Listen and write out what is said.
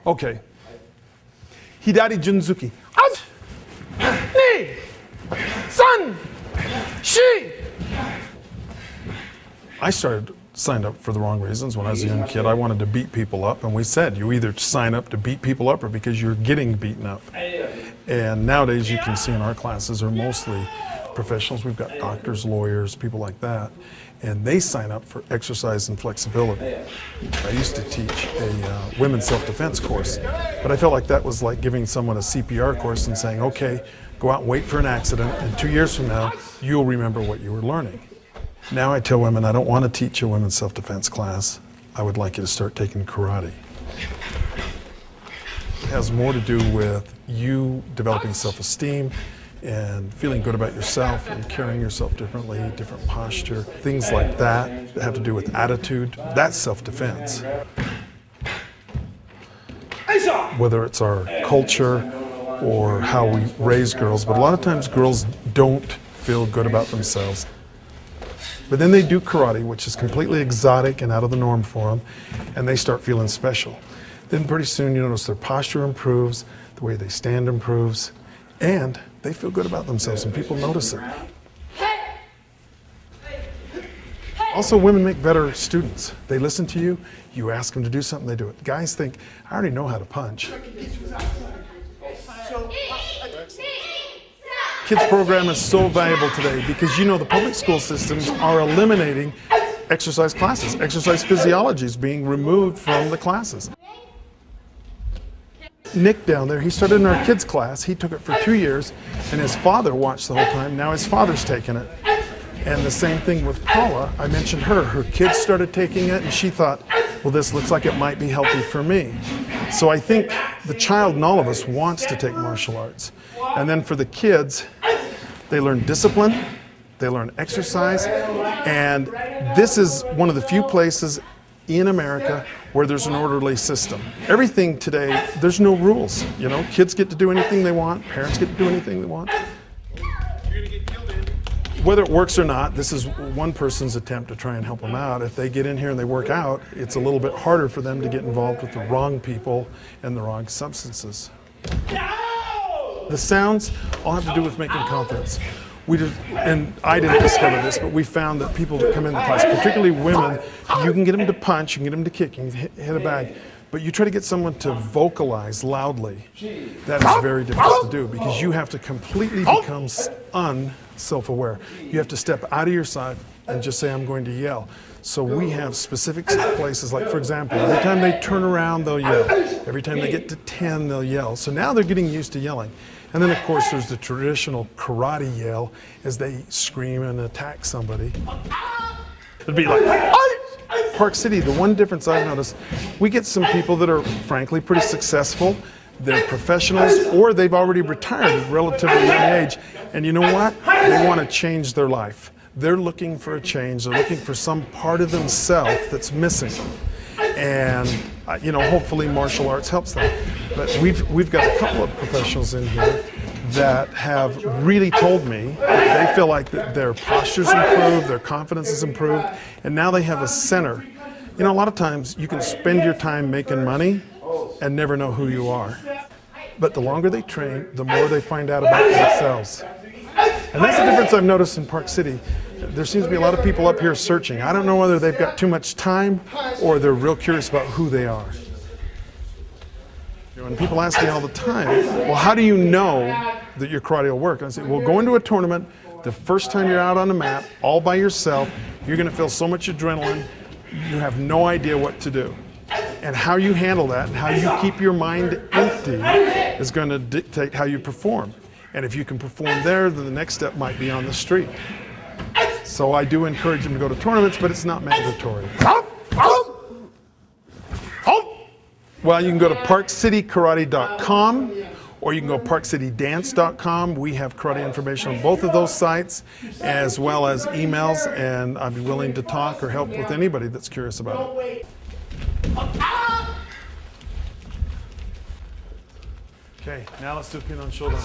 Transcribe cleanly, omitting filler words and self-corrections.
Okay. Hidari Junzuki. Ni. San. Shi. I signed up for the wrong reasons when I was a young kid. I wanted to beat people up, and we said you either sign up to beat people up or because you're getting beaten up. And nowadays you can see in our classes are mostly professionals. We've got doctors, lawyers, people like that, and they sign up for exercise and flexibility. I used to teach a women's self-defense course, but I felt like that was like giving someone a CPR course and saying, okay, go out and wait for an accident, and 2 years from now, you'll remember what you were learning. Now I tell women, I don't want to teach a women's self-defense class. I would like you to start taking karate. It has more to do with you developing self-esteem and feeling good about yourself and carrying yourself differently, different posture, things like that that have to do with attitude. That's self-defense. Whether it's our culture or how we raise girls, but a lot of times girls don't feel good about themselves. But then they do karate, which is completely exotic and out of the norm for them, and they start feeling special. Then pretty soon you notice their posture improves, the way they stand improves, and they feel good about themselves, and people notice it. Also, women make better students. They listen to you, you ask them to do something, they do it. Guys think, I already know how to punch. Kids program is so valuable today because the public school systems are eliminating exercise classes. Exercise physiology is being removed from the classes. Nick down there, he started in our kids class. He took it for 2 years and his father watched the whole time. Now his father's taking it. And the same thing with Paula. I mentioned her. Her kids started taking it and she thought, well, this looks like it might be healthy for me. So I think the child in all of us wants to take martial arts. And then for the kids, they learn discipline, they learn exercise, and this is one of the few places in America where there's an orderly system. Everything today, there's no rules. Kids get to do anything they want, parents get to do anything they want. Whether it works or not, this is one person's attempt to try and help them out. If they get in here and they work out, it's a little bit harder for them to get involved with the wrong people and the wrong substances. The sounds all have to do with making confidence. And I didn't discover this, but we found that people that come in the class, particularly women, you can get them to punch, you can get them to kick, you can hit a bag, but you try to get someone to vocalize loudly. That is very difficult to do because you have to completely become unself-aware. You have to step out of yourself and just say, I'm going to yell. So we have specific places, like for example, every time they turn around, they'll yell. Every time they get to 10, they'll yell. So now they're getting used to yelling. And then of course there's the traditional karate yell as they scream and attack somebody. It'd be like, Park City, the one difference I've noticed, we get some people that are frankly pretty successful. They're professionals or they've already retired at a relatively young age. And you know what? They want to change their life. They're looking for a change. They're looking for some part of themselves that's missing. And hopefully martial arts helps them. But we've got a couple of professionals in here that have really told me that they feel like their posture's improved, their confidence is improved, and now they have a center. A lot of times you can spend your time making money and never know who you are. But the longer they train, the more they find out about themselves. And that's the difference I've noticed in Park City. There seems to be a lot of people up here searching. I don't know whether they've got too much time or they're real curious about who they are. And people ask me all the time, well, how do you know that your karate will work? And I say, well, go into a tournament. The first time you're out on the mat, all by yourself, you're going to feel so much adrenaline, you have no idea what to do. And how you handle that and how you keep your mind empty is going to dictate how you perform. And if you can perform there, then the next step might be on the street. So I do encourage them to go to tournaments, but it's not mandatory. Well, you can go to parkcitykarate.com or you can go parkcitydance.com. We have karate information on both of those sites, as well as emails, and I'd be willing to talk or help with anybody that's curious about it. Okay, now let's do pin on shoulder.